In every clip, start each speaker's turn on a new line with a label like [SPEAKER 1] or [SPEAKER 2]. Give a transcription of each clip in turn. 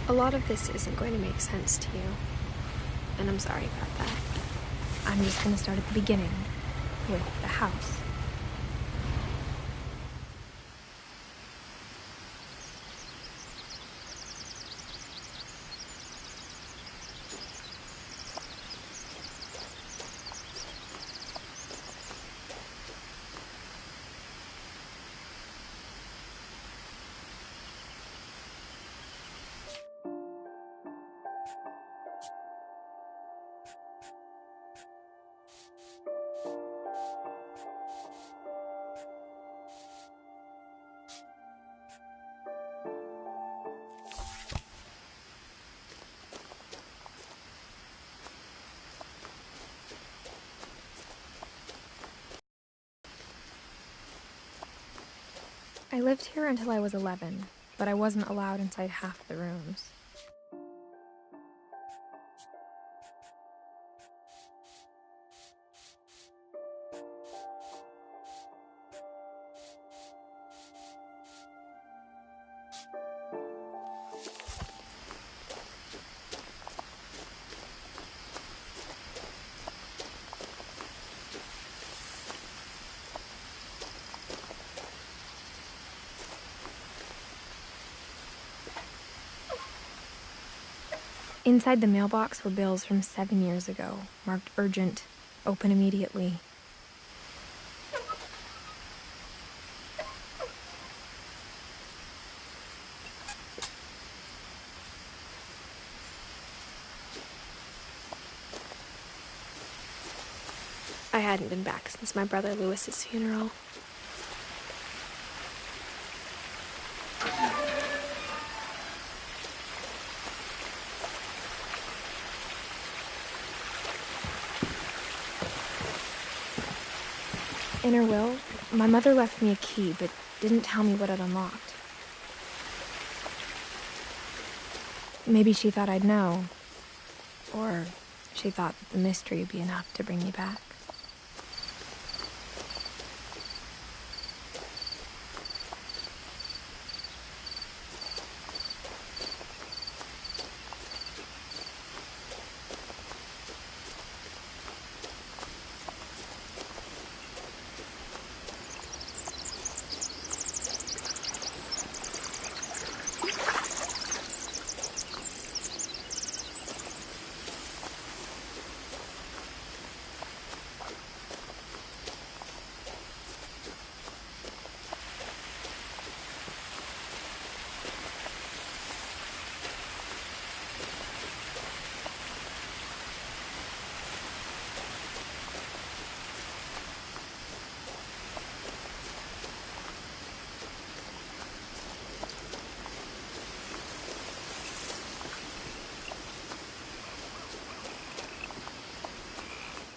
[SPEAKER 1] A lot of this isn't going to make sense to you, and I'm sorry about that. I'm just going to start at the beginning, with the house. I lived here until I was 11, but I wasn't allowed inside half the rooms. Inside the mailbox were bills from 7 years ago, marked urgent, open immediately. I hadn't been back since my brother Lewis's funeral. In her will, my mother left me a key, but didn't tell me what it unlocked. Maybe she thought I'd know. Or she thought that the mystery would be enough to bring me back.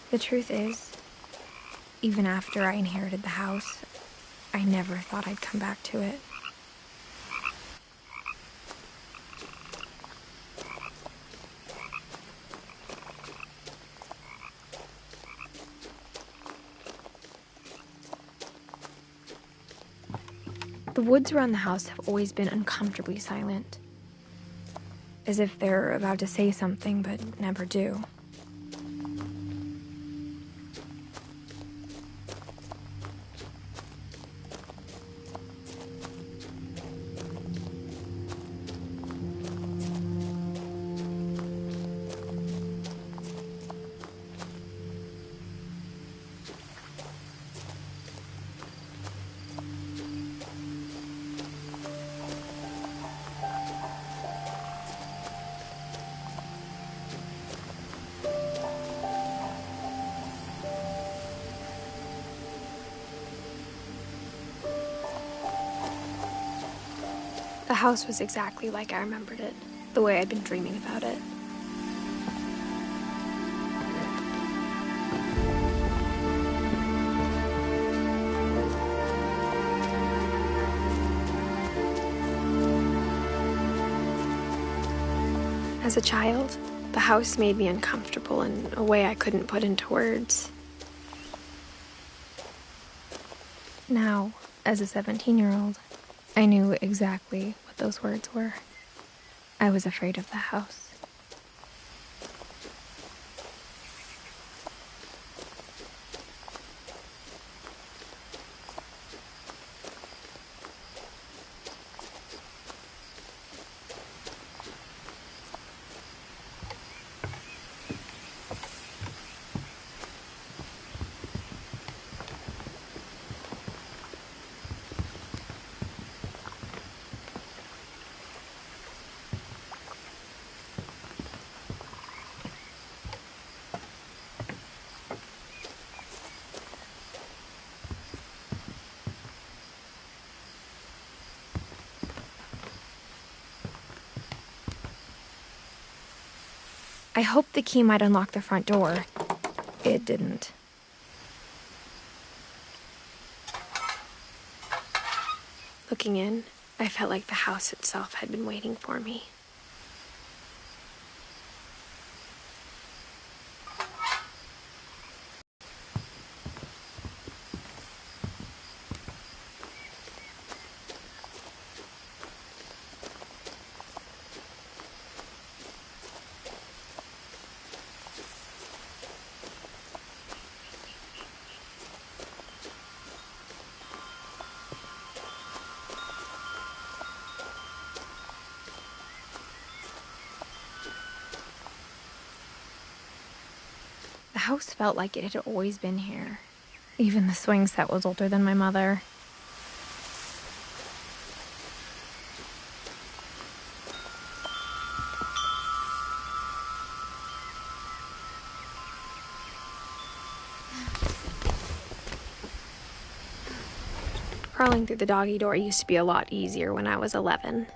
[SPEAKER 1] The truth is, even after I inherited the house, I never thought I'd come back to it. The woods around the house have always been uncomfortably silent, as if they're about to say something but never do. The house was exactly like I remembered it, the way I'd been dreaming about it. As a child, the house made me uncomfortable in a way I couldn't put into words. Now, as a 17-year-old, I knew exactly what those words were. I was afraid of the house. I hoped the key might unlock the front door. It didn't. Looking in, I felt like the house itself had been waiting for me. The house felt like it had always been here. Even the swing set was older than my mother. Crawling through the doggy door used to be a lot easier when I was 11.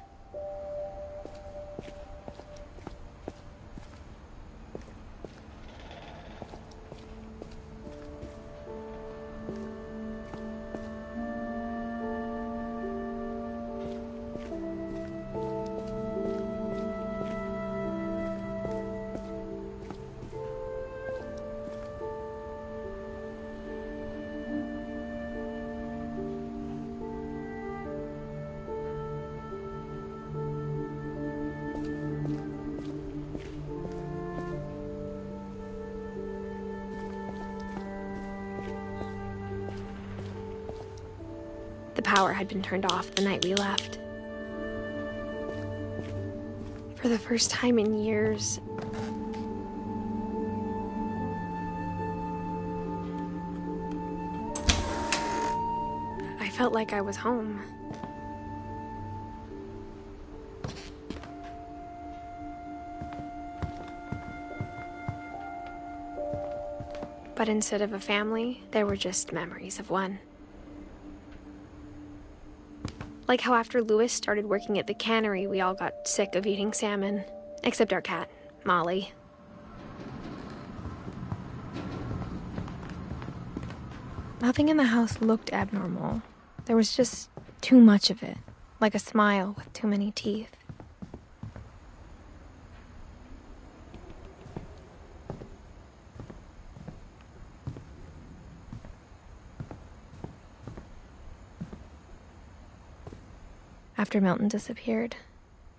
[SPEAKER 1] The power had been turned off the night we left. For the first time in years, I felt like I was home. But instead of a family, there were just memories of one. Like how after Louis started working at the cannery, we all got sick of eating salmon. Except our cat, Molly. Nothing in the house looked abnormal. There was just too much of it, like a smile with too many teeth. After Milton disappeared,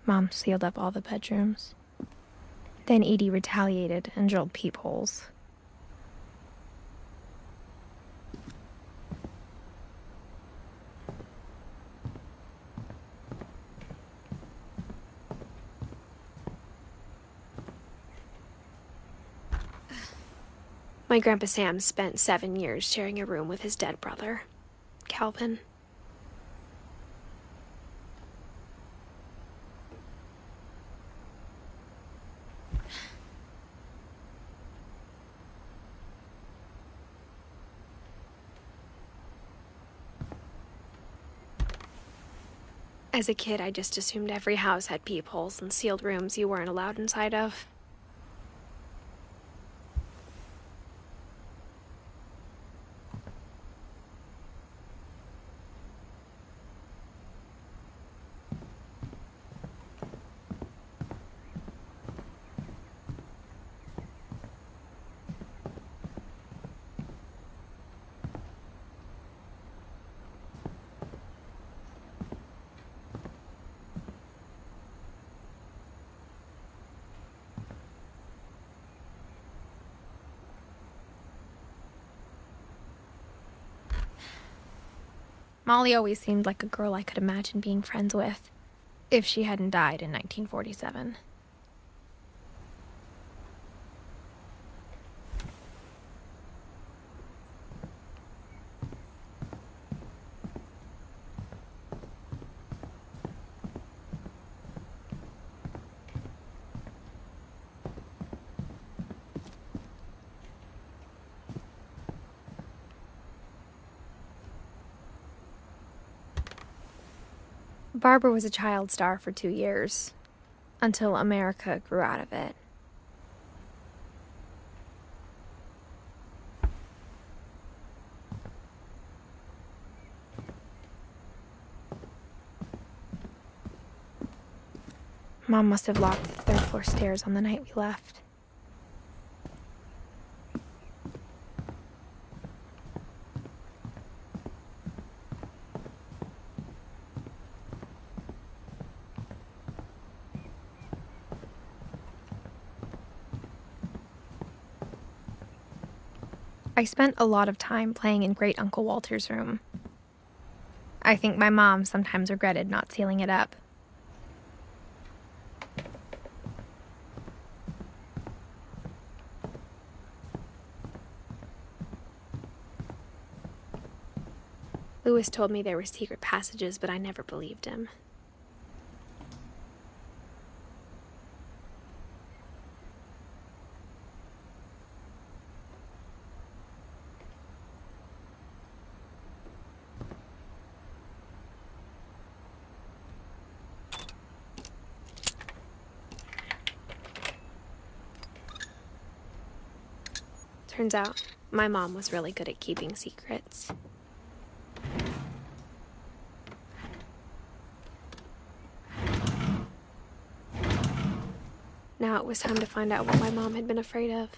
[SPEAKER 1] Mom sealed up all the bedrooms. Then Edie retaliated and drilled peepholes. My Grandpa Sam spent 7 years sharing a room with his dead brother, Calvin. As a kid, I just assumed every house had peepholes and sealed rooms you weren't allowed inside of. Molly always seemed like a girl I could imagine being friends with, if she hadn't died in 1947. Barbara was a child star for 2 years, until America grew out of it. Mom must have locked the third-floor stairs on the night we left. I spent a lot of time playing in Great Uncle Walter's room. I think my mom sometimes regretted not sealing it up. Lewis told me there were secret passages, but I never believed him. Turns out, my mom was really good at keeping secrets. Now it was time to find out what my mom had been afraid of.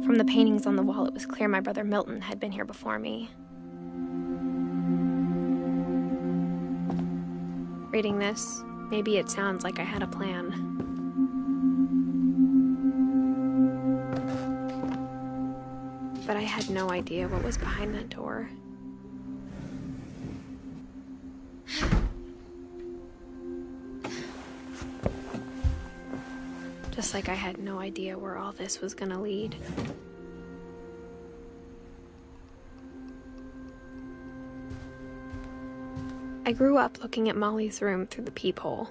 [SPEAKER 1] From the paintings on the wall, it was clear my brother Milton had been here before me. Reading this, maybe it sounds like I had a plan. But I had no idea what was behind that door. Just like I had no idea where all this was gonna lead. I grew up looking at Molly's room through the peephole.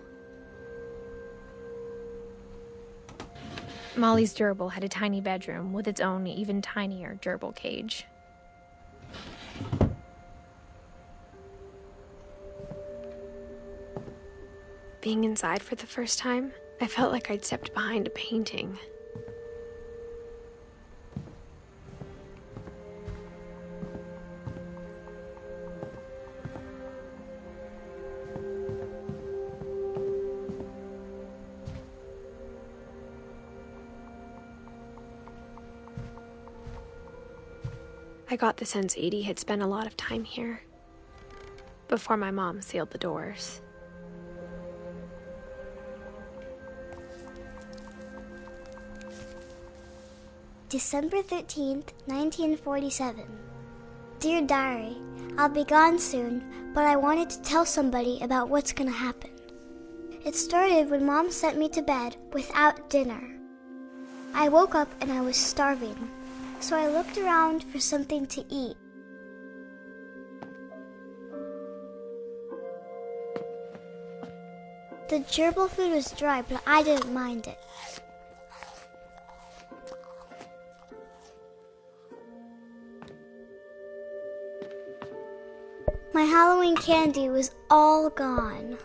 [SPEAKER 1] Molly's gerbil had a tiny bedroom with its own even tinier gerbil cage. being inside for the first time, I felt like I'd stepped behind a painting. I got the sense Edie had spent a lot of time here, before my mom sealed the doors.
[SPEAKER 2] December 13th, 1947. Dear Diary, I'll be gone soon, but I wanted to tell somebody about what's gonna happen. It started when Mom sent me to bed without dinner. I woke up and I was starving, so I looked around for something to eat. The gerbil food was dry, but I didn't mind it. My Halloween candy was all gone.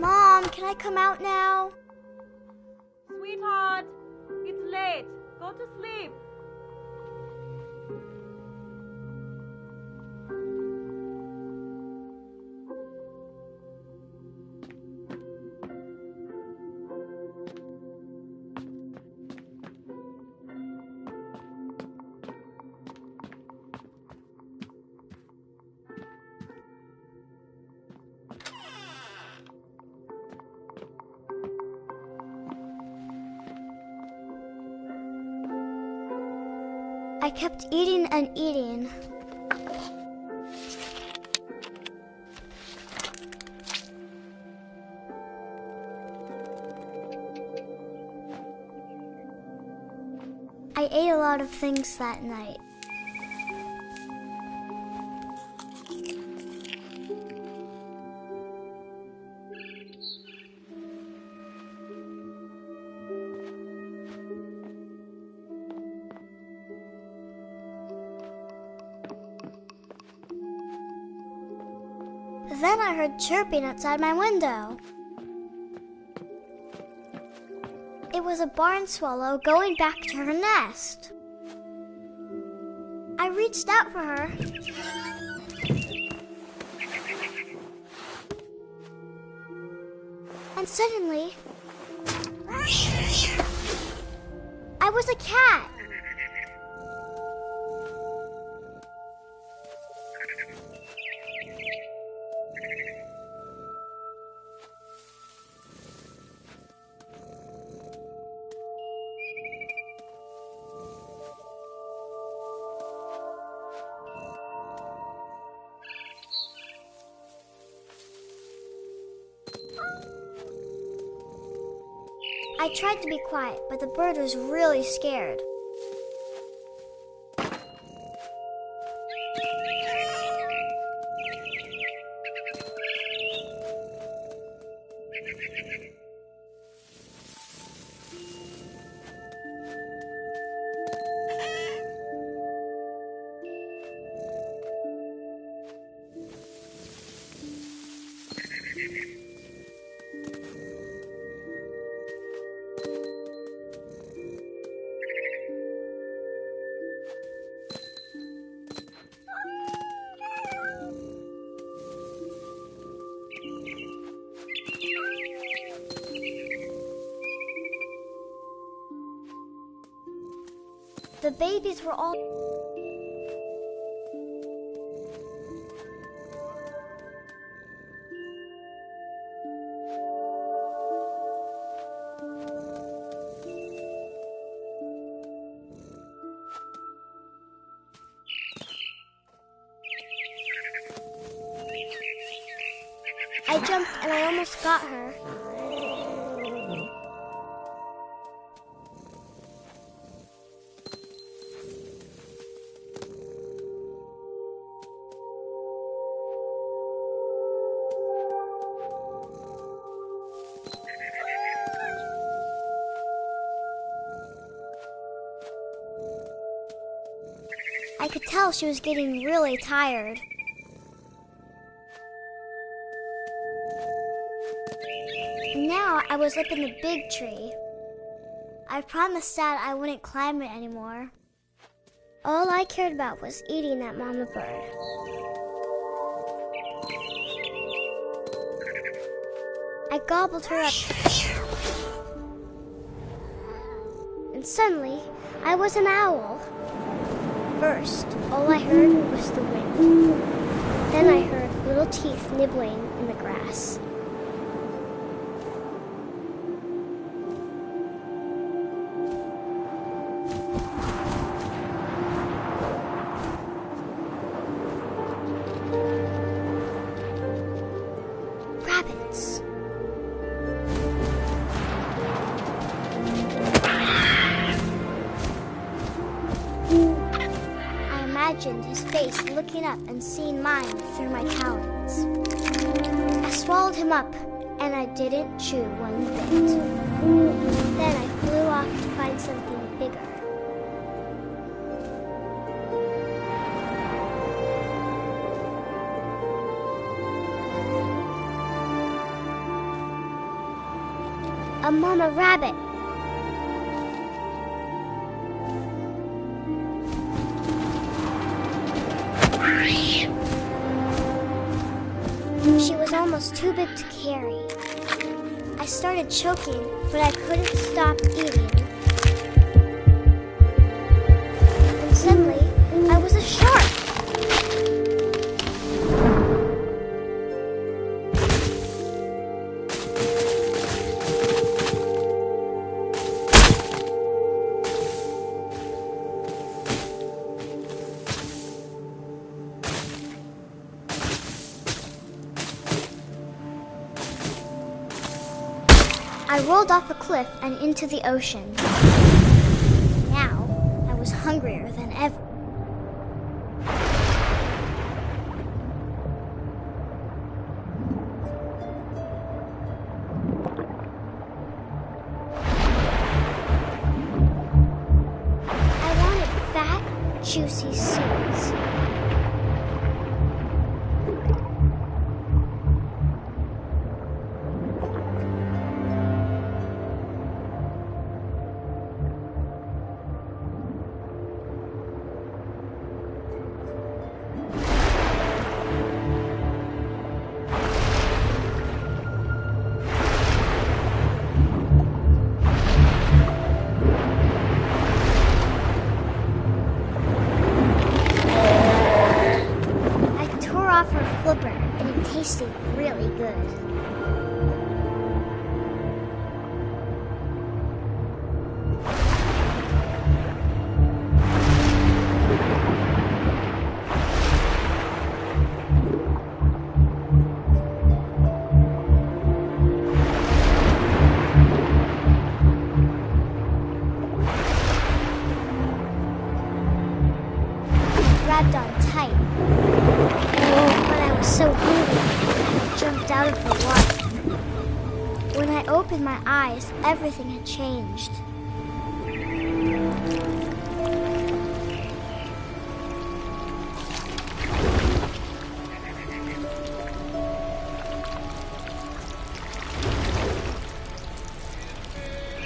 [SPEAKER 2] Mom, can I come out now?
[SPEAKER 3] Sweetheart, it's late. Go to sleep.
[SPEAKER 2] I kept eating and eating. I ate a lot of things that night. Then I heard chirping outside my window. It was a barn swallow going back to her nest. I reached out for her. And suddenly, I was a cat. I tried to be quiet, but the bird was really scared. The babies were all... I jumped and I almost got her. I could tell she was getting really tired. And now I was up in the big tree. I promised Dad I wouldn't climb it anymore. All I cared about was eating that mama bird. I gobbled her up. And suddenly, I was an owl. First, all I heard was the wind. Then I heard little teeth nibbling in the grass. Rabbits. I imagined his face looking up and seeing mine through my talons. I swallowed him up, and I didn't chew one bit. Then I flew off to find something bigger. A mama rabbit. She was almost too big to carry. I started choking, but I couldn't stop eating. And suddenly, I was a shark. I rolled off a cliff and into the ocean. Now, I was hungrier than ever. I wanted fat, juicy seeds. Her flipper, and it tasted really good. I grabbed on tight. But I was so hungry, I jumped out of the water. When I opened my eyes, everything had changed.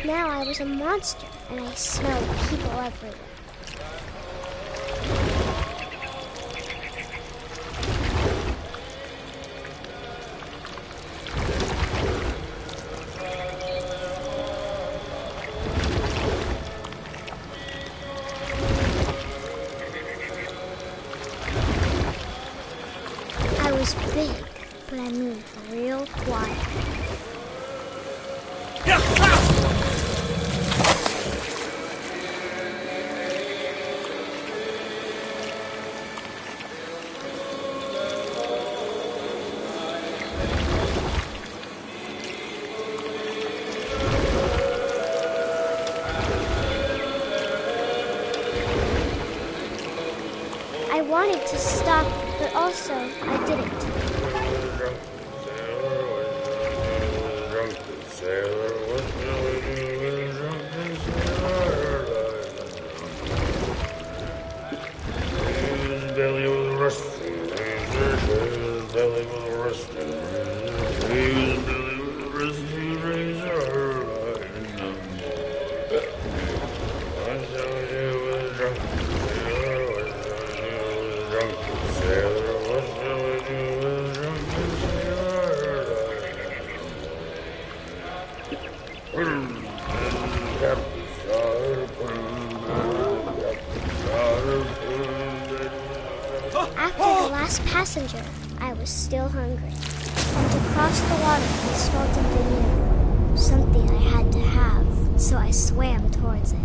[SPEAKER 2] Now I was a monster, and I smelled people everywhere. I was big, but I moved real quiet. I wanted to stop, but also I didn't. last passenger, I was still hungry. And to cross the water, I smelled something new. Something I had to have, so I swam towards it.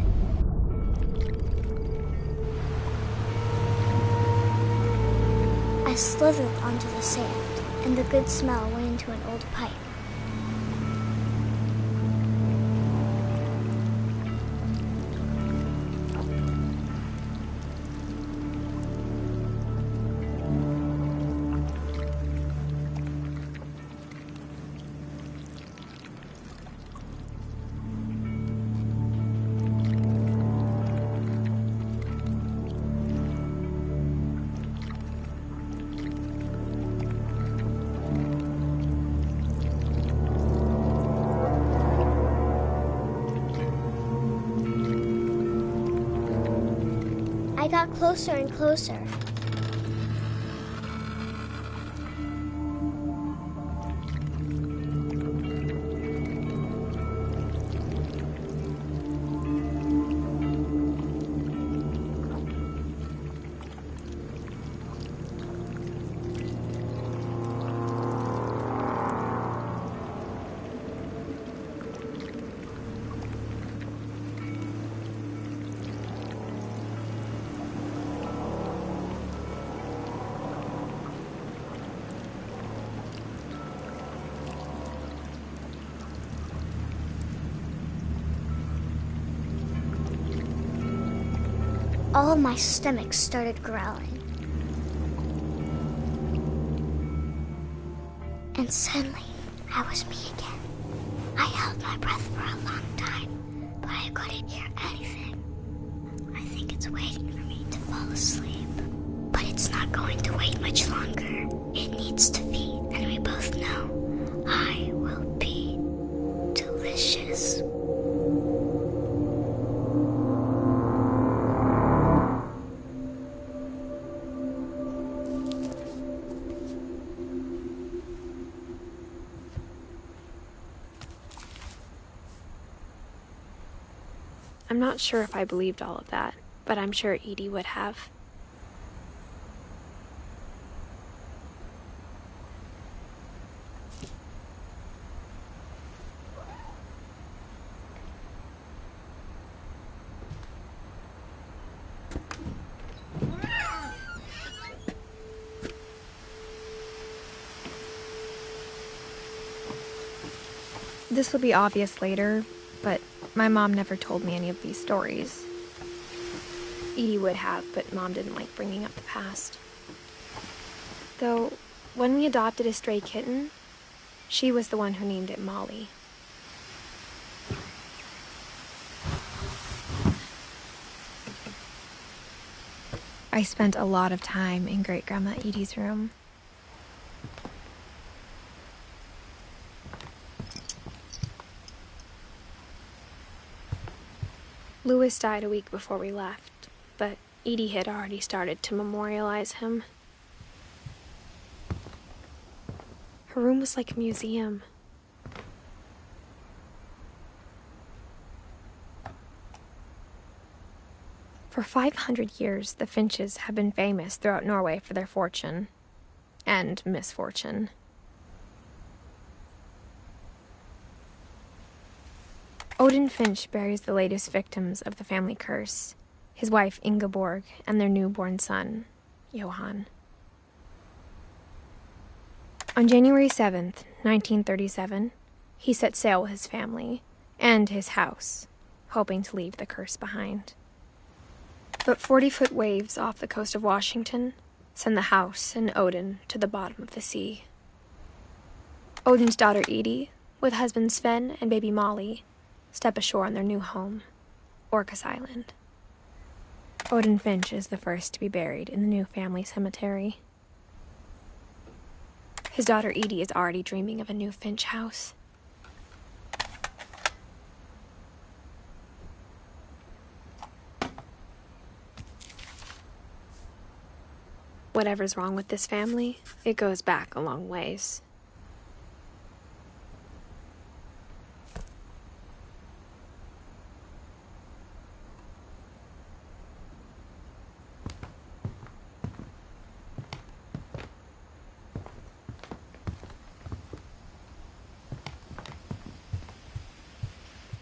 [SPEAKER 2] I slithered onto the sand, and the good smell went into an old pipe. I got closer and closer. All of my stomach started growling. And suddenly, I was me again. I held my breath for a long time, but I couldn't hear anything. I think it's waiting for me to fall asleep. But it's not going to wait much longer. It needs to feed, and we both know I will be delicious.
[SPEAKER 1] I'm not sure if I believed all of that, but I'm sure Edie would have. This will be obvious later, but my mom never told me any of these stories. Edie would have, but Mom didn't like bringing up the past. Though, when we adopted a stray kitten, she was the one who named it Molly. I spent a lot of time in Great-Grandma Edie's room. Louis died a week before we left, but Edie had already started to memorialize him. Her room was like a museum. For 500 years, the Finches have been famous throughout Norway for their fortune and misfortune. Odin Finch buries the latest victims of the family curse, his wife Ingeborg and their newborn son, Johan. On January 7th, 1937, he set sail with his family and his house, hoping to leave the curse behind. But 40-foot waves off the coast of Washington send the house and Odin to the bottom of the sea. Odin's daughter Edie, with husband Sven and baby Molly, step ashore on their new home, Orcas Island. Odin Finch is the first to be buried in the new family cemetery. His daughter Edie is already dreaming of a new Finch house. Whatever's wrong with this family, it goes back a long ways.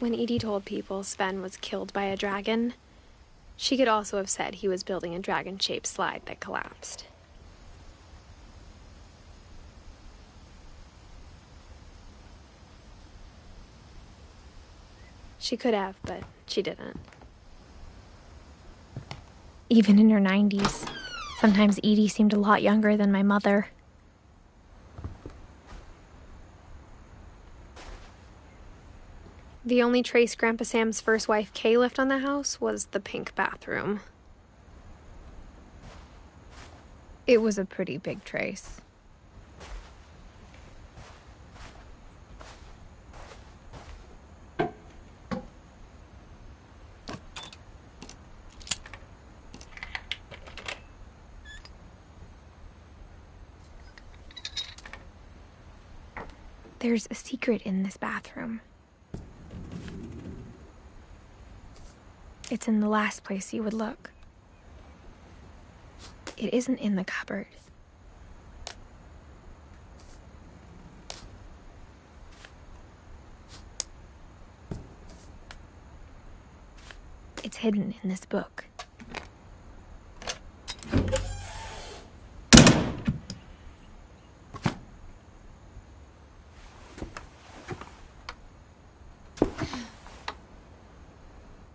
[SPEAKER 1] When Edie told people Sven was killed by a dragon, she could also have said he was building a dragon-shaped slide that collapsed. She could have, but she didn't. Even in her 90s, sometimes Edie seemed a lot younger than my mother. The only trace Grandpa Sam's first wife, Kay, left on the house was the pink bathroom. It was a pretty big trace. There's a secret in this bathroom. It's in the last place you would look. It isn't in the cupboard. It's hidden in this book.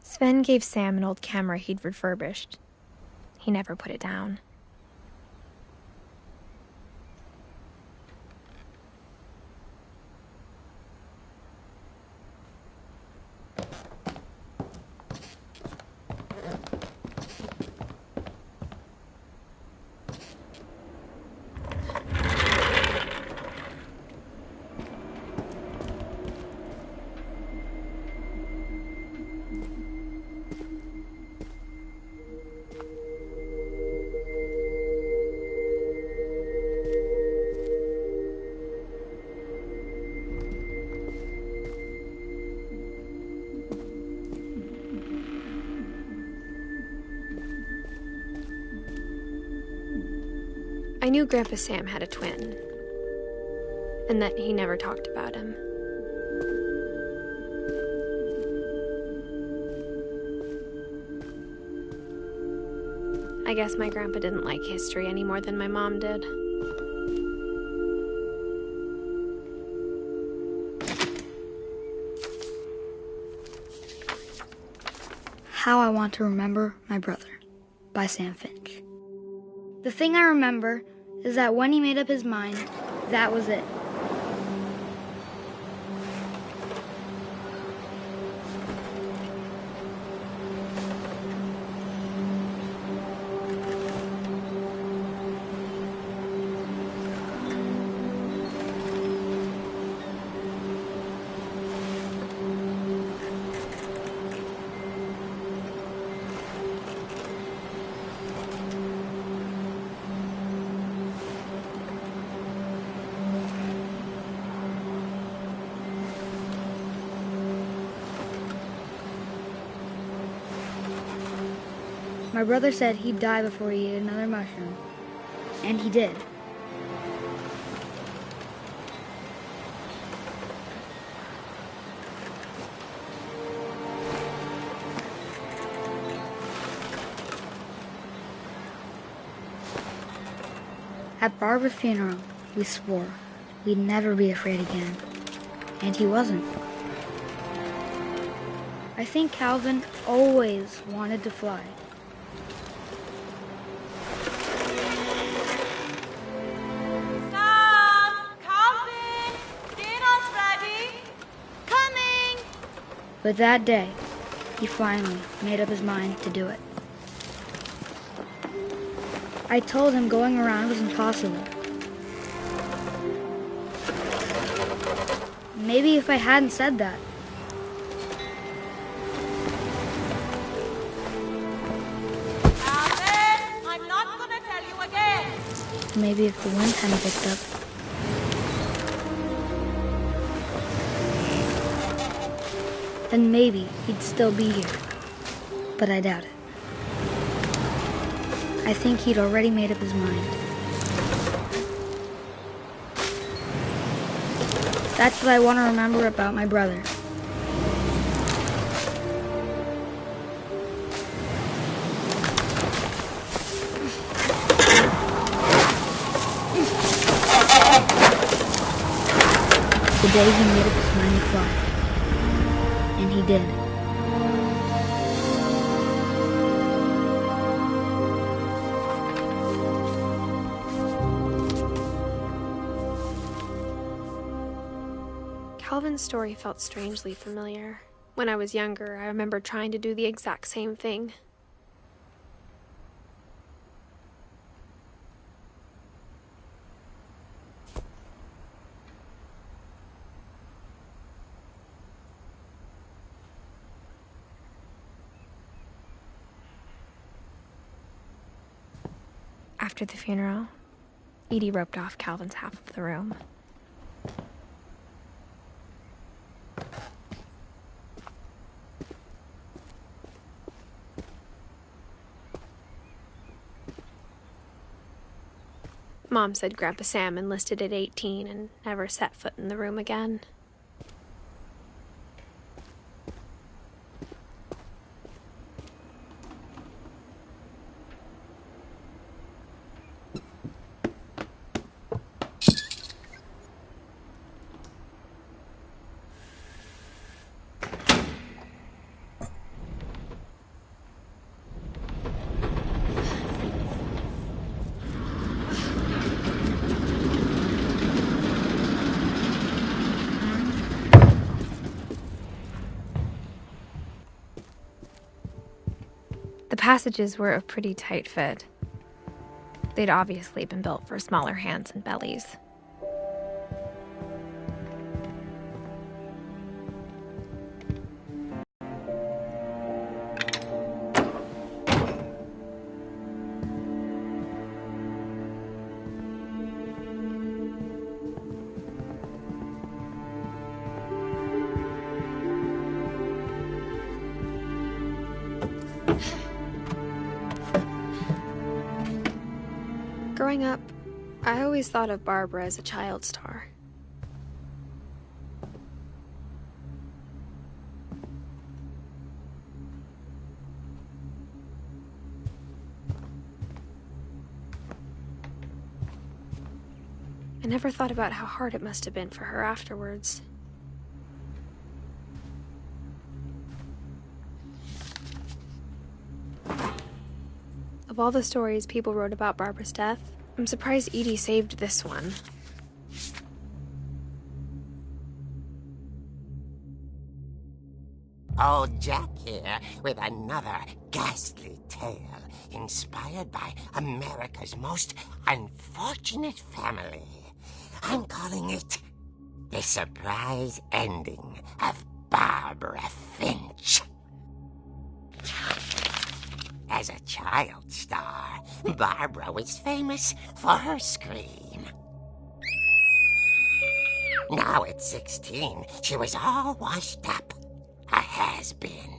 [SPEAKER 1] Sven gave Sam an old camera he'd refurbished. He never put it down. I knew Grandpa Sam had a twin, and that he never talked about him. I guess my grandpa didn't like history any more than my mom did.
[SPEAKER 4] How I Want to Remember My Brother by Sam Finch. The thing I remember is that when he made up his mind, that was it. My brother said he'd die before he ate another mushroom. And he did. At Barbara's funeral, we swore we'd never be afraid again. And he wasn't. I think Calvin always wanted to fly. But that day, he finally made up his mind to do it. I told him going around was impossible. Maybe if I hadn't said that.
[SPEAKER 3] Alvin, I'm not gonna tell you again.
[SPEAKER 4] Maybe if the wind hadn't picked up. Then maybe he'd still be here. But I doubt it. I think he'd already made up his mind. That's what I want to remember about my brother. day he made up his mind to fly. And he did.
[SPEAKER 1] Calvin's story felt strangely familiar. When I was younger, I remember trying to do the exact same thing. After the funeral, Edie roped off Calvin's half of the room. Mom said Grandpa Sam enlisted at 18 and never set foot in the room again. The passages were a pretty tight fit. They'd obviously been built for smaller hands and bellies. Growing up, I always thought of Barbara as a child star. I never thought about how hard it must have been for her afterwards. Of all the stories people wrote about Barbara's death, I'm surprised Edie saved this one.
[SPEAKER 5] Old Jack here with another ghastly tale inspired by America's most unfortunate family. I'm calling it The Surprise Ending of Barbara Finch. As a child star, Barbara was famous for her scream. Now at 16, she was all washed up, a has-been.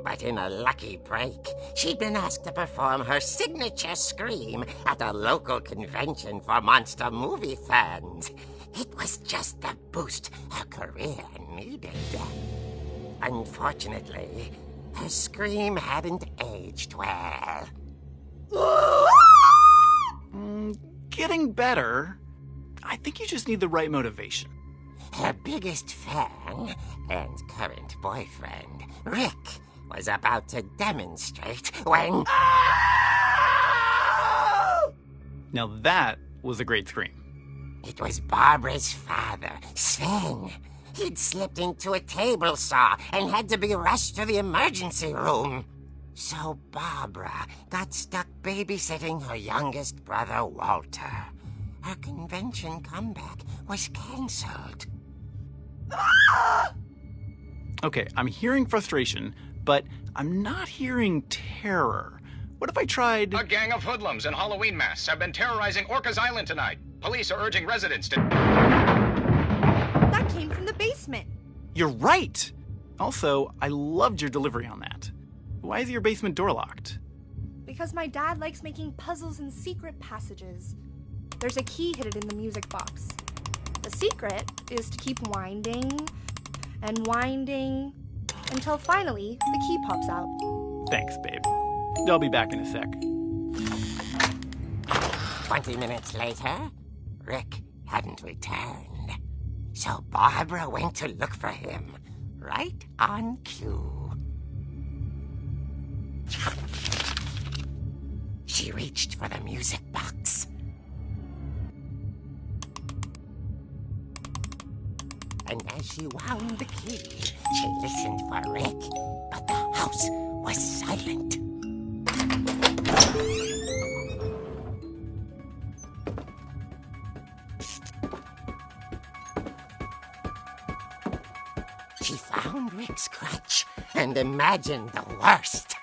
[SPEAKER 5] But in a lucky break, she'd been asked to perform her signature scream at a local convention for monster movie fans. It was just the boost her career needed. Unfortunately, her scream hadn't aged well.
[SPEAKER 6] Getting better. I think you just need the right motivation.
[SPEAKER 5] Her biggest fan and current boyfriend, Rick, was about to demonstrate when...
[SPEAKER 6] Now that was a great scream.
[SPEAKER 5] It was Barbara's father, Sven. He'd slipped into a table saw and had to be rushed to the emergency room. So Barbara got stuck babysitting her youngest brother, Walter. Her convention comeback was canceled.
[SPEAKER 6] Okay, I'm hearing frustration, but I'm not hearing terror. What if I tried...
[SPEAKER 7] A gang of hoodlums in Halloween masks have been terrorizing Orcas Island tonight. Police are urging residents to...
[SPEAKER 8] That came from the basement.
[SPEAKER 6] You're right! Also, I loved your delivery on that. Why is your basement door locked?
[SPEAKER 8] Because my dad likes making puzzles and secret passages. There's a key hidden in the music box. The secret is to keep winding and winding until finally the key pops out.
[SPEAKER 6] Thanks, babe. I'll be back in a sec.
[SPEAKER 5] 20 minutes later, Rick hadn't returned. So Barbara went to look for him, right on cue. She reached for the music box. And as she wound the key, she listened for Rick, but the house was silent. She found Rick's crutch and imagined the worst.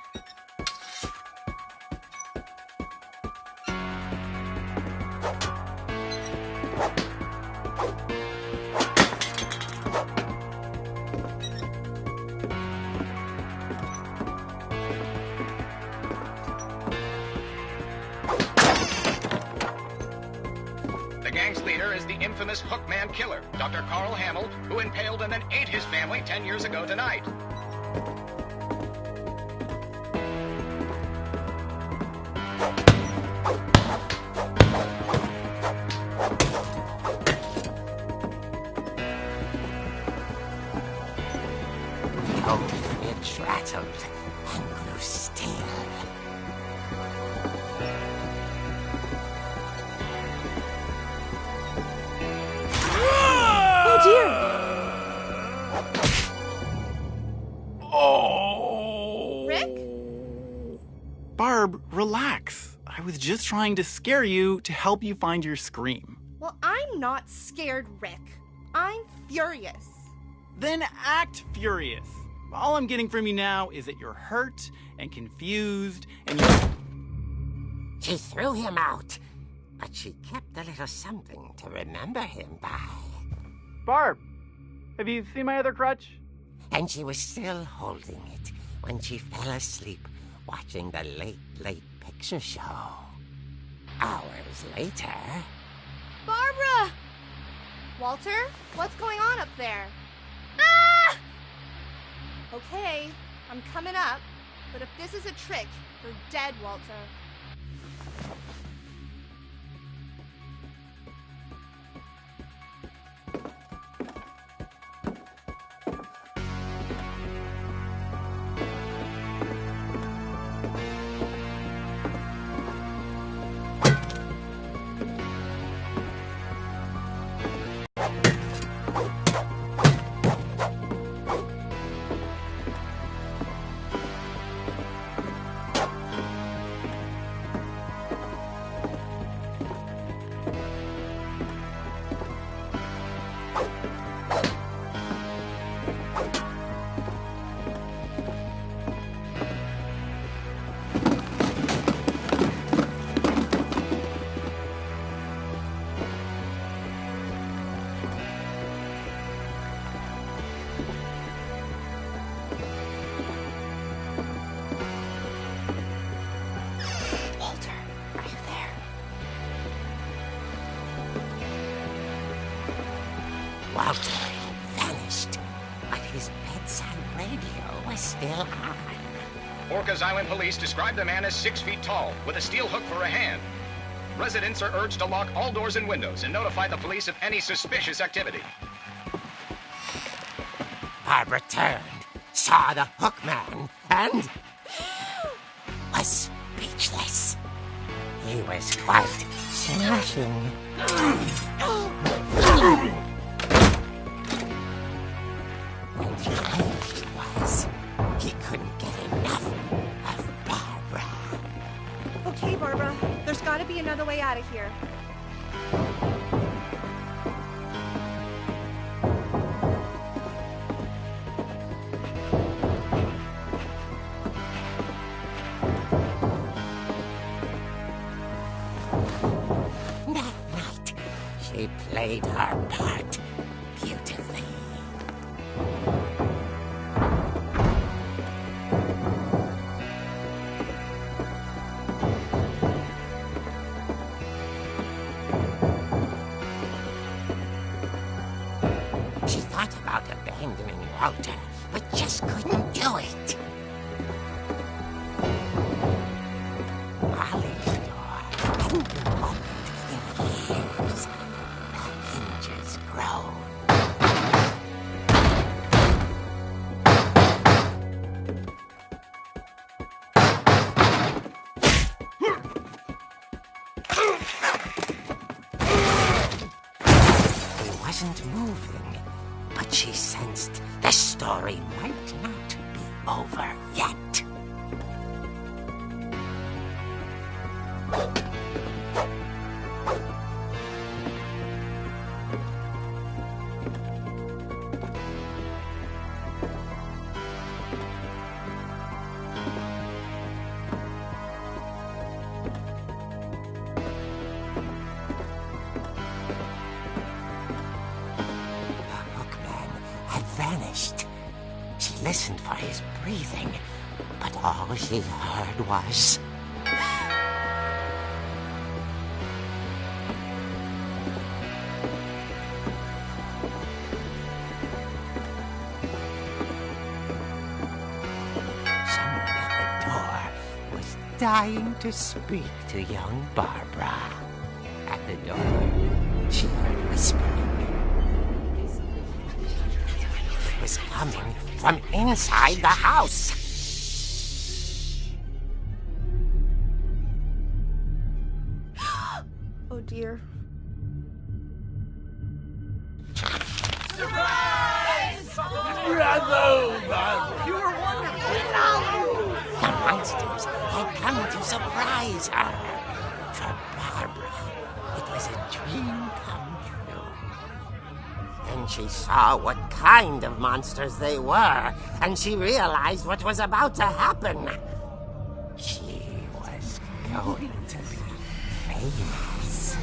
[SPEAKER 7] The gang's leader is the infamous Hookman killer, Dr. Carl Hamill, who impaled and then ate his family 10 years ago tonight.
[SPEAKER 5] The old fridge rattled and grew still.
[SPEAKER 1] Oh dear!
[SPEAKER 6] Oh!
[SPEAKER 8] Rick?
[SPEAKER 6] Barb, relax. I was just trying to scare you to help you find your scream.
[SPEAKER 8] Well, I'm not scared, Rick. I'm furious.
[SPEAKER 6] Then act furious. All I'm getting from you now is that you're hurt and confused and you're...
[SPEAKER 5] She threw him out, but she kept a little something to remember him by.
[SPEAKER 6] Barb, have you seen my other crutch?
[SPEAKER 5] And she was still holding it when she fell asleep watching the Late Picture Show. Hours later...
[SPEAKER 8] Barbara! Walter, what's going on up there? Ah! Okay, I'm coming up, but if this is a trick, you're dead, Walter.
[SPEAKER 5] Walter had vanished, but his bedside radio was still on.
[SPEAKER 7] Orcas Island police describe the man as 6 feet tall, with a steel hook for a hand. Residents are urged to lock all doors and windows and notify the police of any suspicious activity.
[SPEAKER 5] Barbara turned, saw the hook man, and was speechless. He was quite smashing. And he was. He couldn't get enough of Barbara.
[SPEAKER 8] Okay, Barbara, there's gotta be another way out of here.
[SPEAKER 5] That night, she played her part beautifully. She thought about abandoning Walter, but just couldn't do it. Molly's door hadn't been opened in years. The hinges groaned. wasn't moving, but she sensed the story might not be over yet. Vanished. She listened for his breathing, but all she heard was... Someone at the door was dying to speak to young Barbara. At the door, she heard whispering. Was coming from inside the house.
[SPEAKER 8] Oh dear.
[SPEAKER 3] Surprise!
[SPEAKER 5] Bravo, Barbara!
[SPEAKER 3] You were wonderful!
[SPEAKER 5] The monsters had come to surprise her. For Barbara, it was a dream come true. Then she saw what kind of monsters they were, and she realized what was about to happen. She was going to be famous.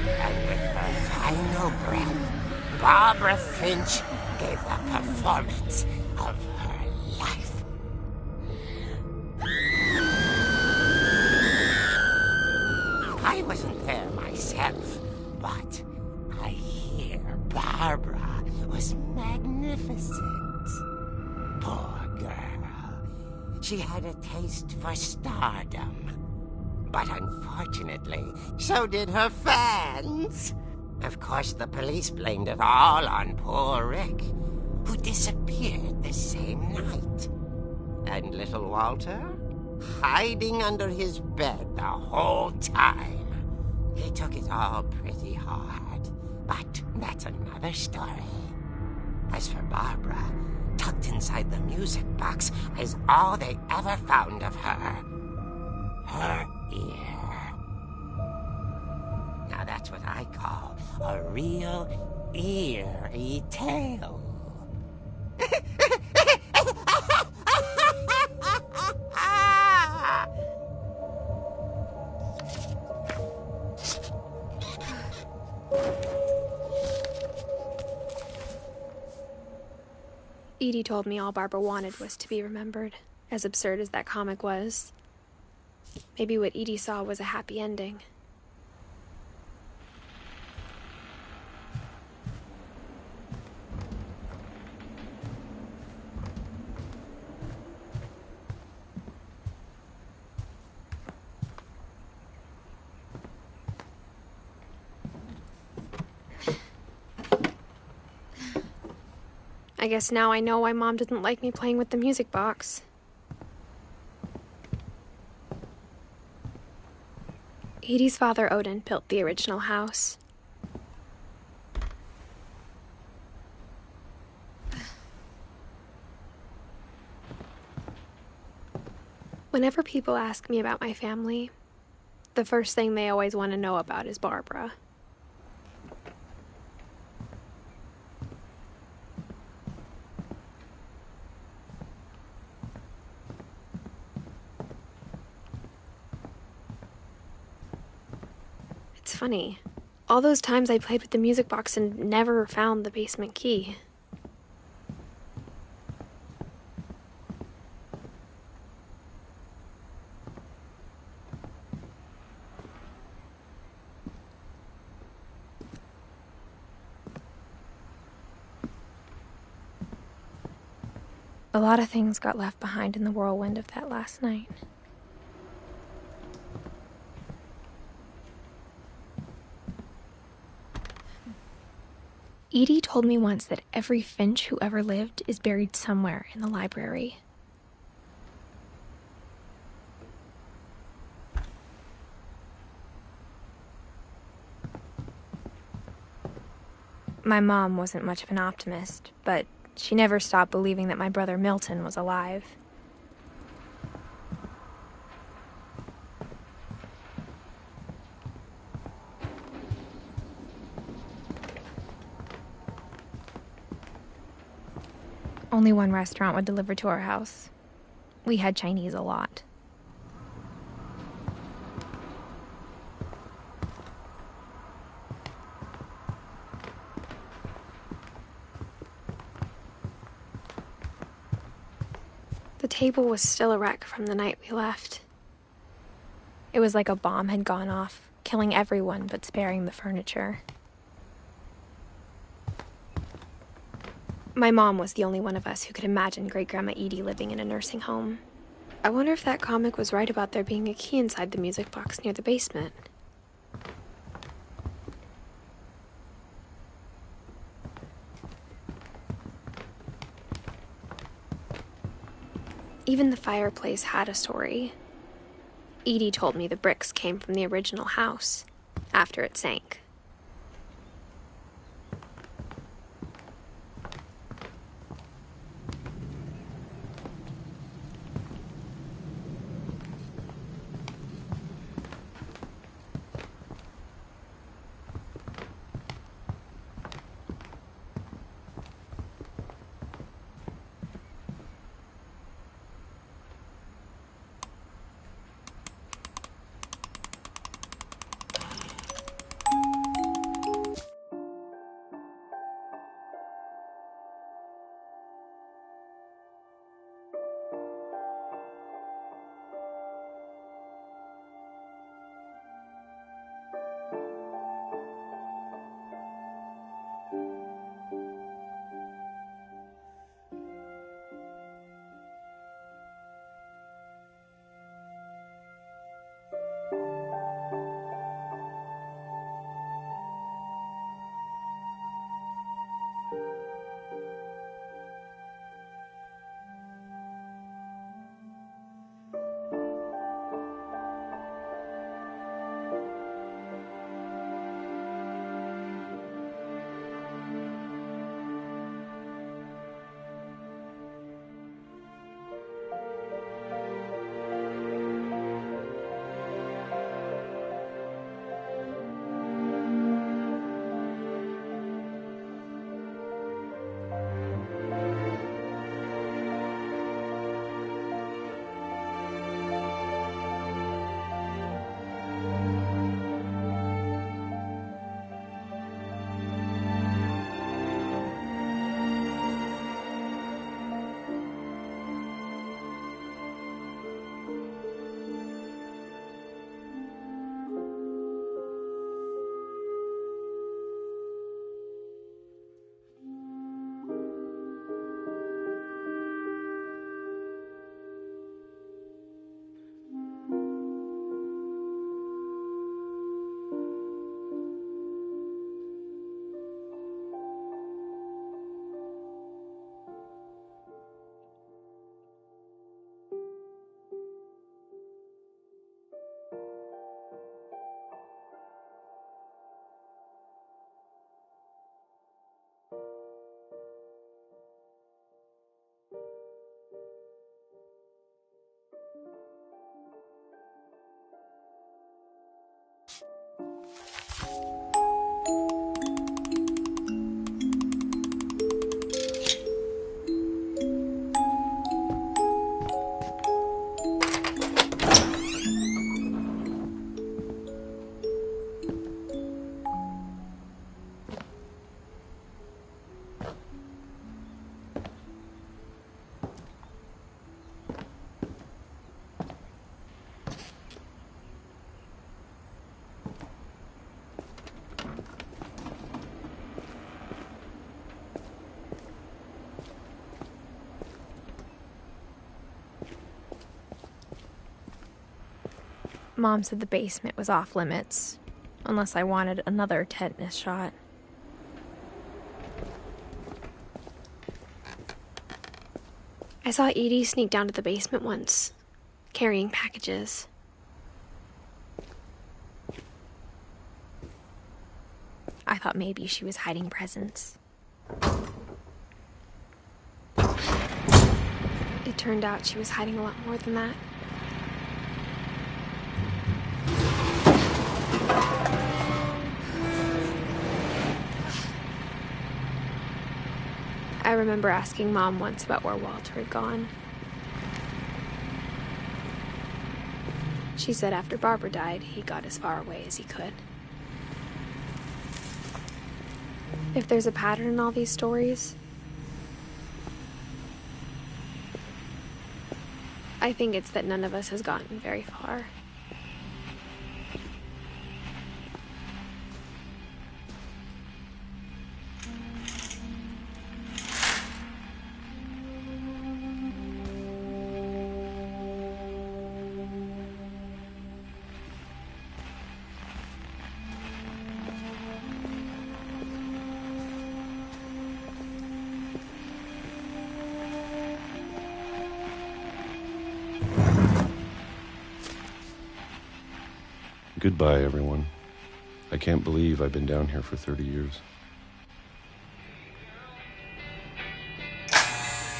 [SPEAKER 5] And with her final breath, Barbara Finch gave the performance of her life. I wasn't there myself, but I hear Barbara was magnificent. Poor girl. She had a taste for stardom. But unfortunately, so did her fans. Of course, the police blamed it all on poor Rick, who disappeared the same night. And little Walter, hiding under his bed the whole time. He took it all pretty hard, but that's another story. As for Barbara, tucked inside the music box is all they ever found of her. Her ear. Now that's what I call a real eerie tale.
[SPEAKER 1] Edie told me all Barbara wanted was to be remembered, as absurd as that comic was. Maybe what Edie saw was a happy ending. I guess now I know why Mom didn't like me playing with the music box. Edie's father, Odin, built the original house. Whenever people ask me about my family, the first thing they always want to know about is Barbara. It's funny. All those times I played with the music box and never found the basement key. A lot of things got left behind in the whirlwind of that last night. Edie told me once that every Finch who ever lived is buried somewhere in the library. My mom wasn't much of an optimist, but she never stopped believing that my brother Milton was alive. Only one restaurant would deliver to our house. We had Chinese a lot. The table was still a wreck from the night we left. It was like a bomb had gone off, killing everyone but sparing the furniture. My mom was the only one of us who could imagine Great-Grandma Edie living in a nursing home. I wonder if that comic was right about there being a key inside the music box near the basement. Even the fireplace had a story. Edie told me the bricks came from the original house, after it sank. Mom said the basement was off limits, unless I wanted another tetanus shot. I saw Edie sneak down to the basement once, carrying packages. I thought maybe she was hiding presents. It turned out she was hiding a lot more than that. I remember asking Mom once about where Walter had gone. She said after Barbara died, he got as far away as he could. If there's a pattern in all these stories, I think it's that none of us has gotten very far.
[SPEAKER 9] Goodbye, everyone. I can't believe I've been down here for 30 years.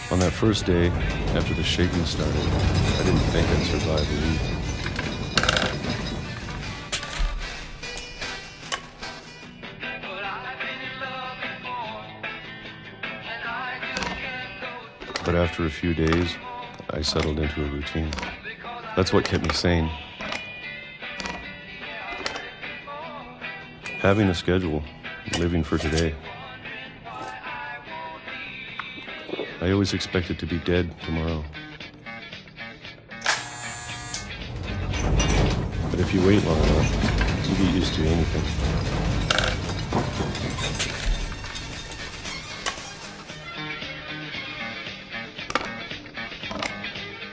[SPEAKER 9] On that first day, after the shaking started, I didn't think I'd survive a week. But after a few days, I settled into a routine. That's what kept me sane. Having a schedule, living for today. I always expected to be dead tomorrow. But if you wait long enough, you get used to anything.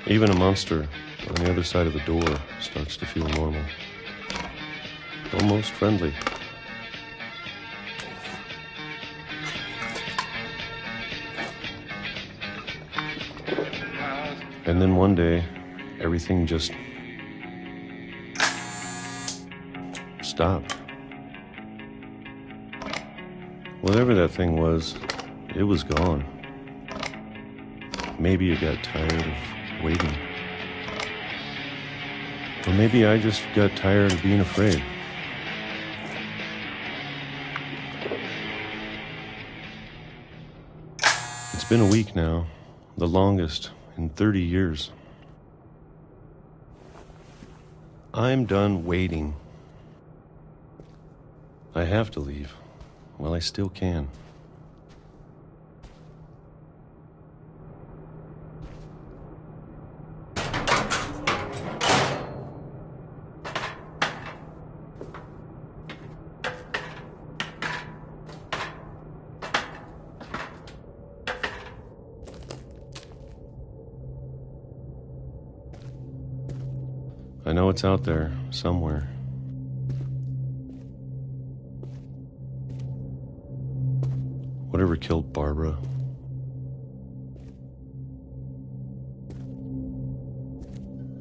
[SPEAKER 9] Even a monster on the other side of the door starts to feel normal. Almost friendly. And then one day, everything just stopped. Whatever that thing was, it was gone. Maybe it got tired of waiting. Or maybe I just got tired of being afraid. It's been a week now, the longest in 30 years. I'm done waiting. I have to leave while I still can. I know it's out there, somewhere. Whatever killed Barbara.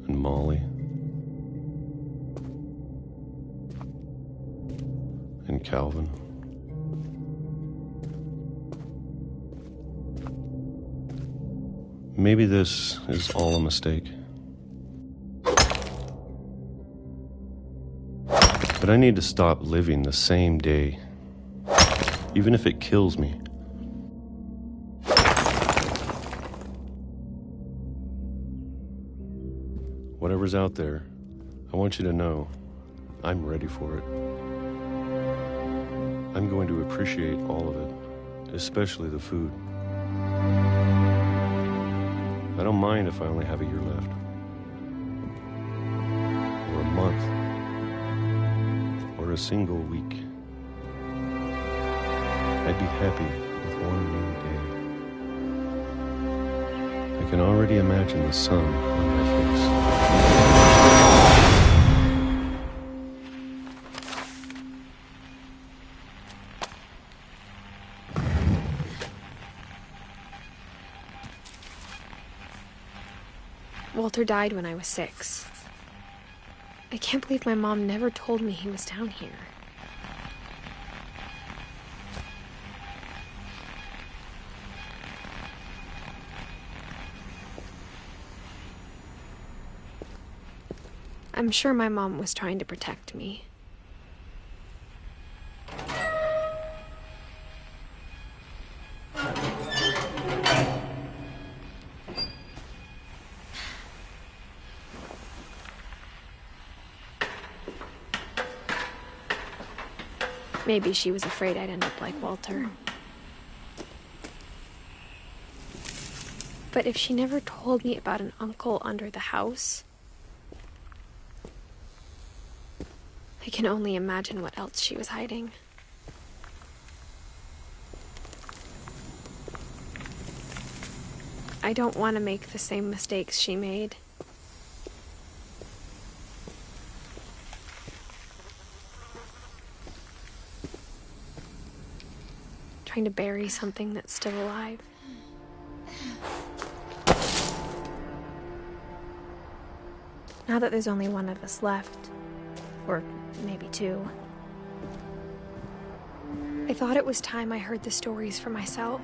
[SPEAKER 9] And Molly. And Calvin. Maybe this is all a mistake. But I need to stop living the same day, even if it kills me. Whatever's out there, I want you to know I'm ready for it. I'm going to appreciate all of it, especially the food. I don't mind if I only have a year left, or a month, or a single week. I'd be happy with one new day. I can already imagine the sun on my face.
[SPEAKER 1] Walter died when I was 6. I can't believe my mom never told me he was down here. I'm sure my mom was trying to protect me. Maybe she was afraid I'd end up like Walter. But if she never told me about an uncle under the house, I can only imagine what else she was hiding. I don't want to make the same mistakes she made. Trying to bury something that's still alive. Now that there's only one of us left, or maybe two, I thought it was time I heard the stories for myself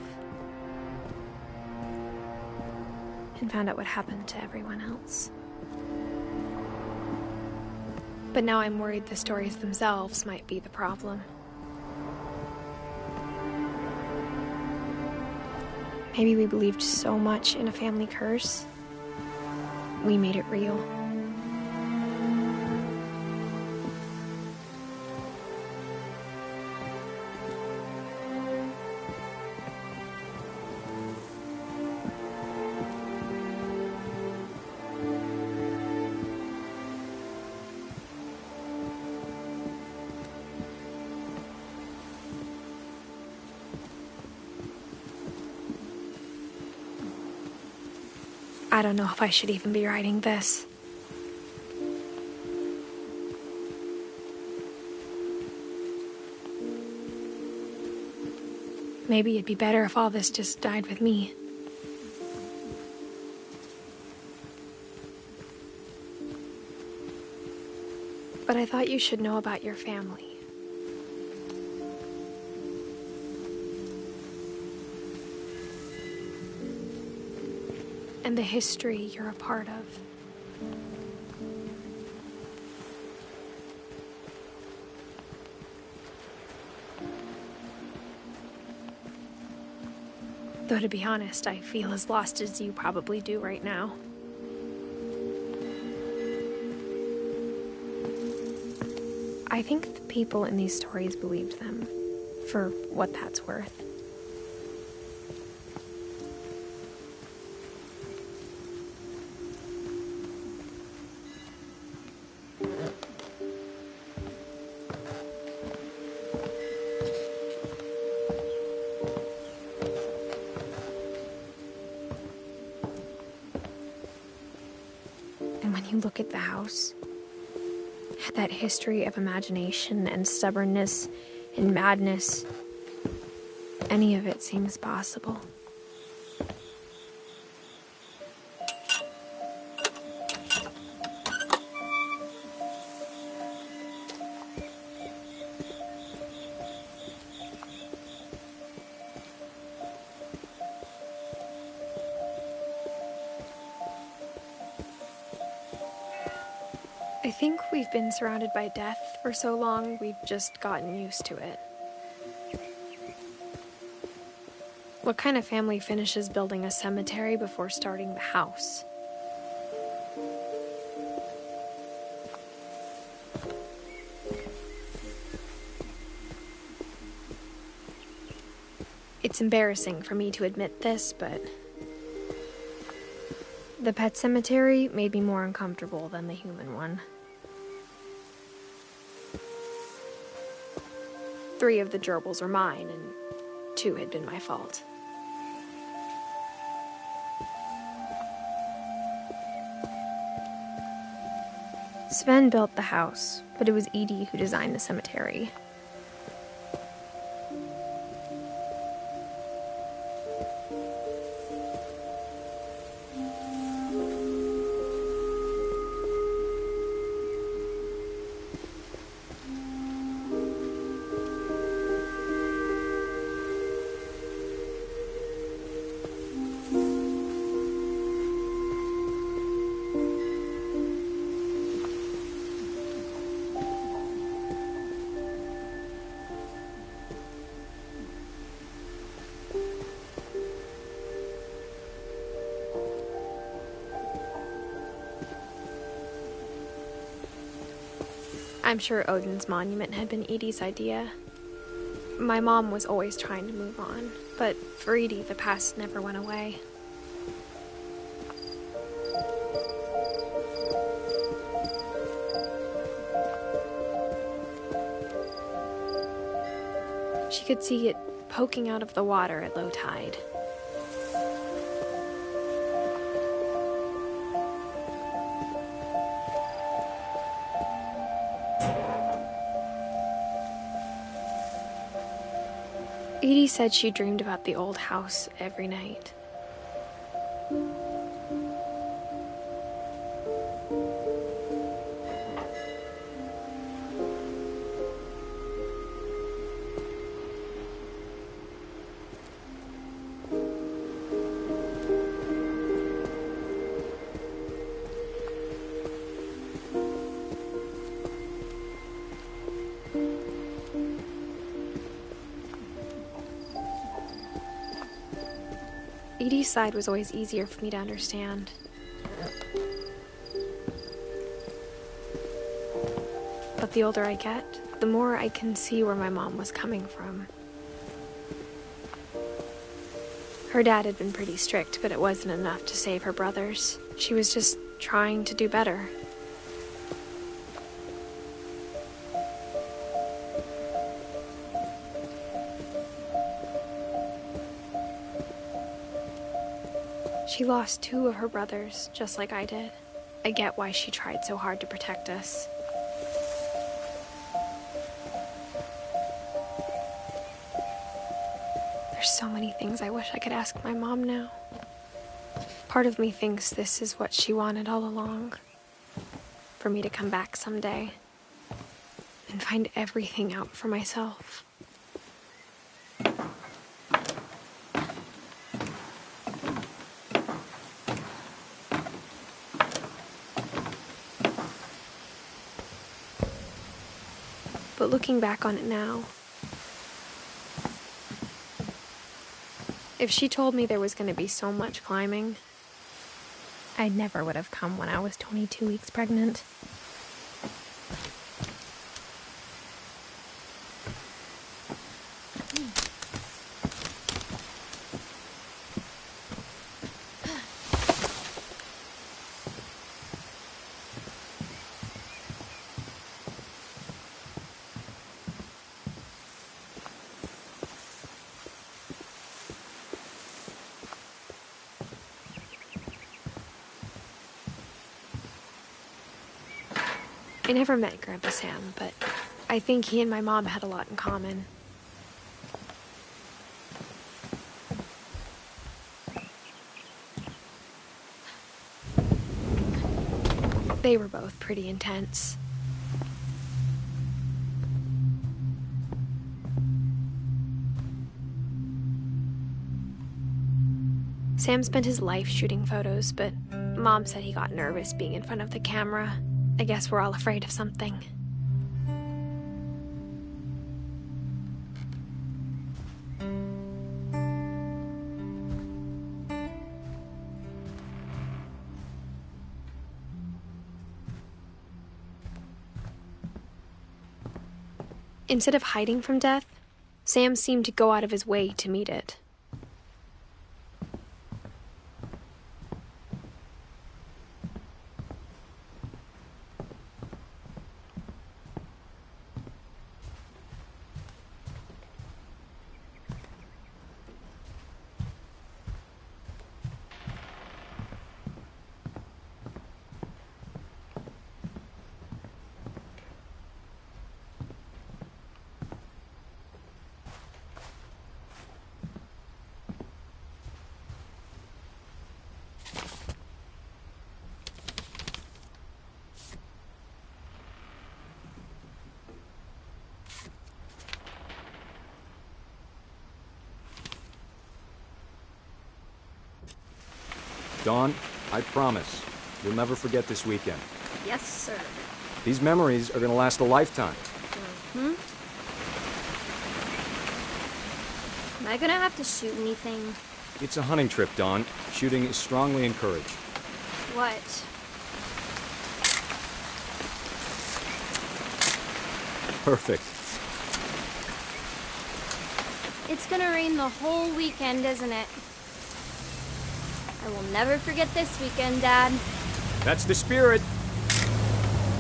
[SPEAKER 1] and found out what happened to everyone else. But now I'm worried the stories themselves might be the problem. Maybe we believed so much in a family curse, we made it real. I don't know if I should even be writing this. Maybe it'd be better if all this just died with me. But I thought you should know about your family. And the history you're a part of. Though to be honest, I feel as lost as you probably do right now. I think the people in these stories believed them, for what that's worth. You look at the house, that history of imagination and stubbornness and madness, any of it seems possible. I think we've been surrounded by death for so long, we've just gotten used to it. What kind of family finishes building a cemetery before starting the house? It's embarrassing for me to admit this, but the pet cemetery made me more uncomfortable than the human one. 3 of the gerbils are mine, and 2 had been my fault. Sven built the house, but it was Edie who designed the cemetery. I'm sure Odin's monument had been Edie's idea. My mom was always trying to move on, but for Edie, the past never went away. She could see it poking out of the water at low tide. Edie said she dreamed about the old house every night. Edie's side was always easier for me to understand. But the older I get, the more I can see where my mom was coming from. Her dad had been pretty strict, but it wasn't enough to save her brothers. She was just trying to do better. She lost 2 of her brothers, just like I did. I get why she tried so hard to protect us. There's so many things I wish I could ask my mom now. Part of me thinks this is what she wanted all along. For me to come back someday and find everything out for myself. But looking back on it now, if she told me there was going to be so much climbing, I never would have come when I was 22 weeks pregnant. I never met Grandpa Sam, but I think he and my mom had a lot in common. They were both pretty intense. Sam spent his life shooting photos, but Mom said he got nervous being in front of the camera. I guess we're all afraid of something. Instead of hiding from death, Sam seemed to go out of his way to meet it.
[SPEAKER 10] Dawn, I promise, you'll never forget this weekend.
[SPEAKER 11] Yes, sir.
[SPEAKER 10] These memories are gonna last a lifetime.
[SPEAKER 11] Mm-hmm. Am I gonna have to shoot anything?
[SPEAKER 10] It's a hunting trip, Dawn. Shooting is strongly encouraged.
[SPEAKER 11] What?
[SPEAKER 10] Perfect.
[SPEAKER 11] It's gonna rain the whole weekend, isn't it? I will never forget this weekend, Dad.
[SPEAKER 10] That's the spirit.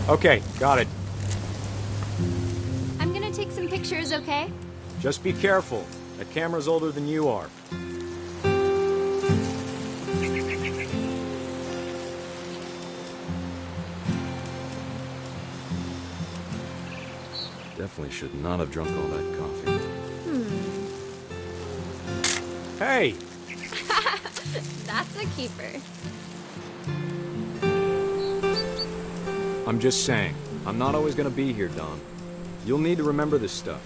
[SPEAKER 10] Okay, got it.
[SPEAKER 11] I'm gonna take some pictures, okay?
[SPEAKER 10] Just be careful. That camera's older than you are.
[SPEAKER 9] Definitely should not have drunk all that coffee.
[SPEAKER 10] Hey!
[SPEAKER 11] That's a keeper.
[SPEAKER 10] I'm just saying, I'm not always gonna be here, Don. You'll need to remember this stuff,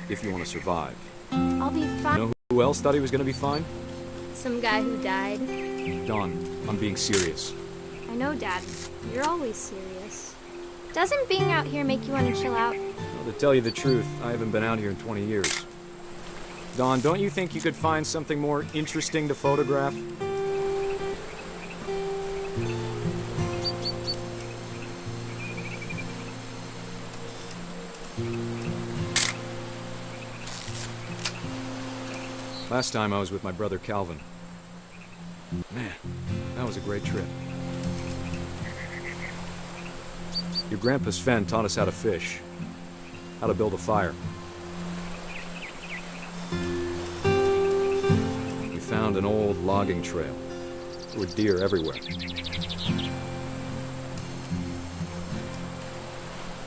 [SPEAKER 10] if you want to survive.
[SPEAKER 11] I'll be fine.
[SPEAKER 10] You know who else thought he was gonna be fine?
[SPEAKER 11] Some guy who died.
[SPEAKER 10] Don, I'm being serious.
[SPEAKER 11] I know, Dad. You're always serious. Doesn't being out here make you want to chill out?
[SPEAKER 10] Well, to tell you the truth, I haven't been out here in 20 years. Don, don't you think you could find something more interesting to photograph? Last time I was with my brother Calvin. Man, that was a great trip. Your grandpa Sven taught us how to fish, how to build a fire. We found an old logging trail. There were deer everywhere.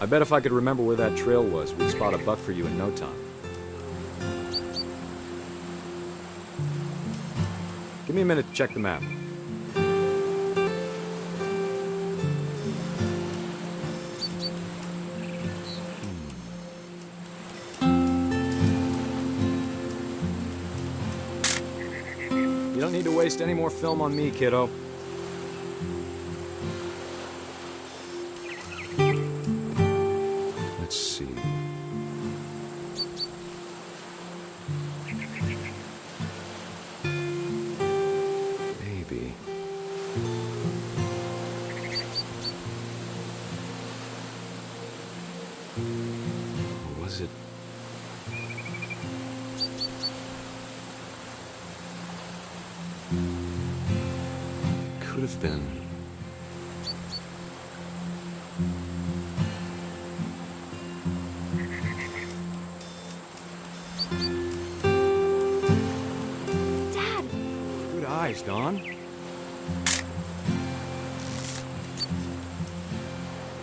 [SPEAKER 10] I bet if I could remember where that trail was, we'd spot a buck for you in no time. Give me a minute to check the map. You don't need to waste any more film on me, kiddo. Let's see. Maybe. Or was it? Could have been.
[SPEAKER 11] Dad!
[SPEAKER 10] Good eyes, Don.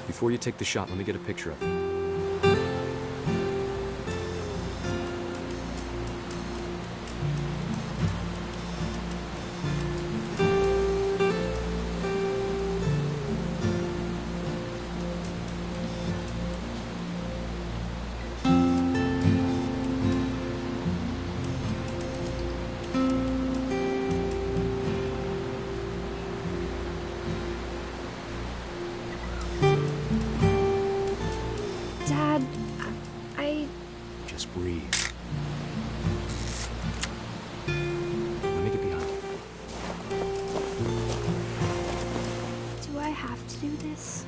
[SPEAKER 10] Before you take the shot, let me get a picture of it.
[SPEAKER 1] Dad, I...
[SPEAKER 10] Just breathe. Let me get behind you.
[SPEAKER 1] Do I have to do this?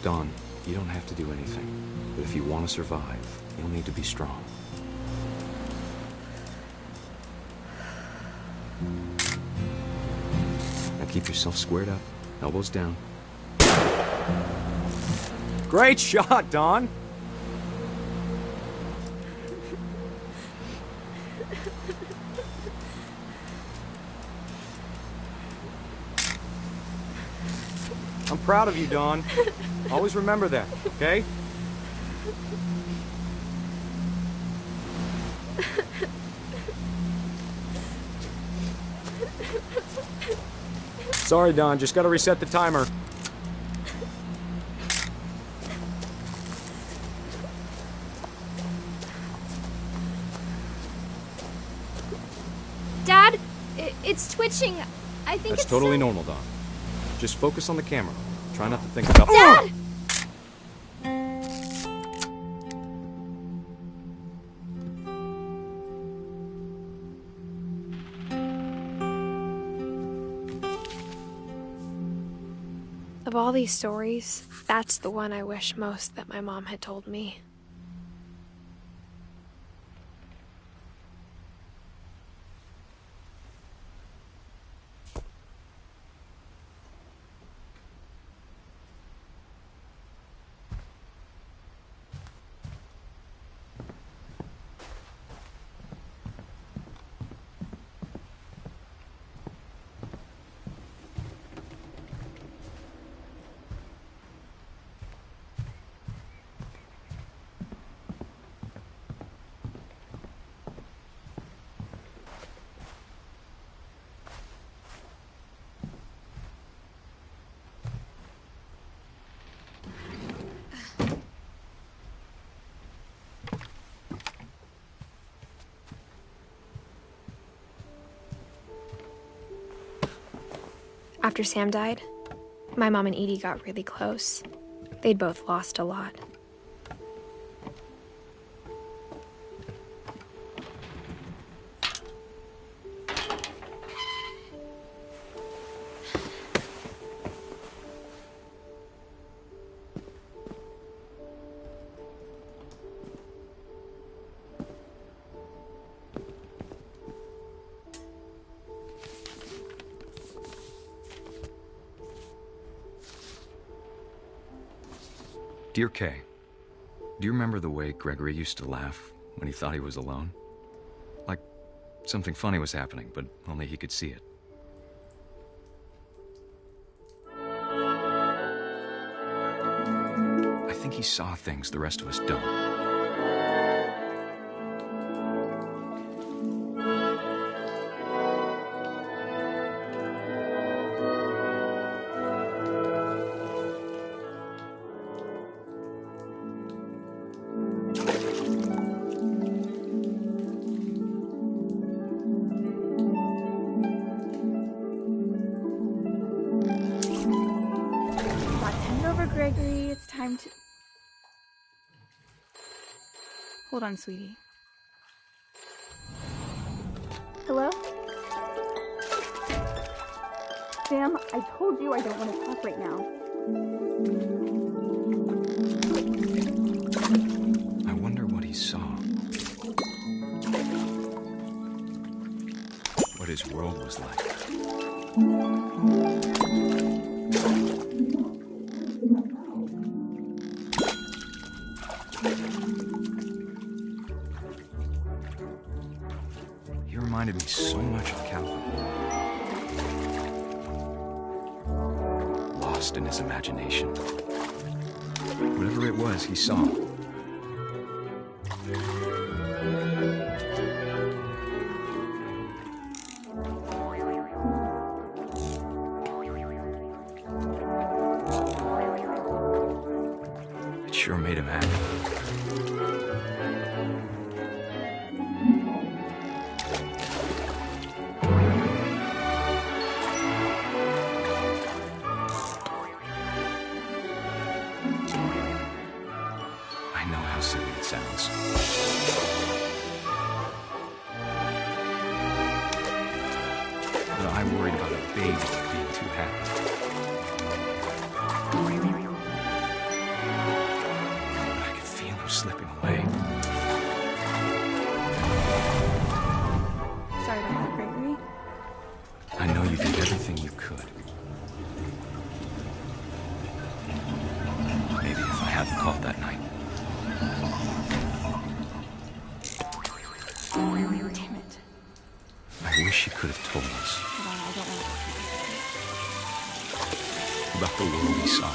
[SPEAKER 10] Don, you don't have to do anything. But if you want to survive, you'll need to be strong. Now keep yourself squared up, elbows down. Great shot, Don! I'm proud of you, Dawn. Always remember that, okay? Sorry, Dawn. Just gotta reset the timer.
[SPEAKER 11] Dad, it's twitching. I think
[SPEAKER 10] That's
[SPEAKER 11] it's
[SPEAKER 10] totally normal, Dawn. Just focus on the camera. Try not to think about...
[SPEAKER 11] Dad!
[SPEAKER 1] Of all these stories, that's the one I wish most that my mom had told me. After Sam died, my mom and Edie got really close. They'd both lost a lot.
[SPEAKER 10] Dear Kay, do you remember the way Gregory used to laugh when he thought he was alone? Like something funny was happening, but only he could see it. I think he saw things the rest of us don't.
[SPEAKER 12] Gregory, it's time to... Hold on, sweetie. Hello? Sam, I told you I don't want to talk right now.
[SPEAKER 10] I wonder what he saw. What his world was like. He reminded me so much of Calvin. Lost in his imagination. Whatever it was, he saw. It sure made him happy. I know how silly it sounds. But I worried about a baby being too happy. I could feel him slipping away.
[SPEAKER 12] Sorry about that, Gregory.
[SPEAKER 10] I know you did everything you could. Maybe if I hadn't called that night.
[SPEAKER 12] Damn it.
[SPEAKER 10] I wish you could have told us
[SPEAKER 12] Hold on, I don't want to talk to you.
[SPEAKER 10] about the world we saw.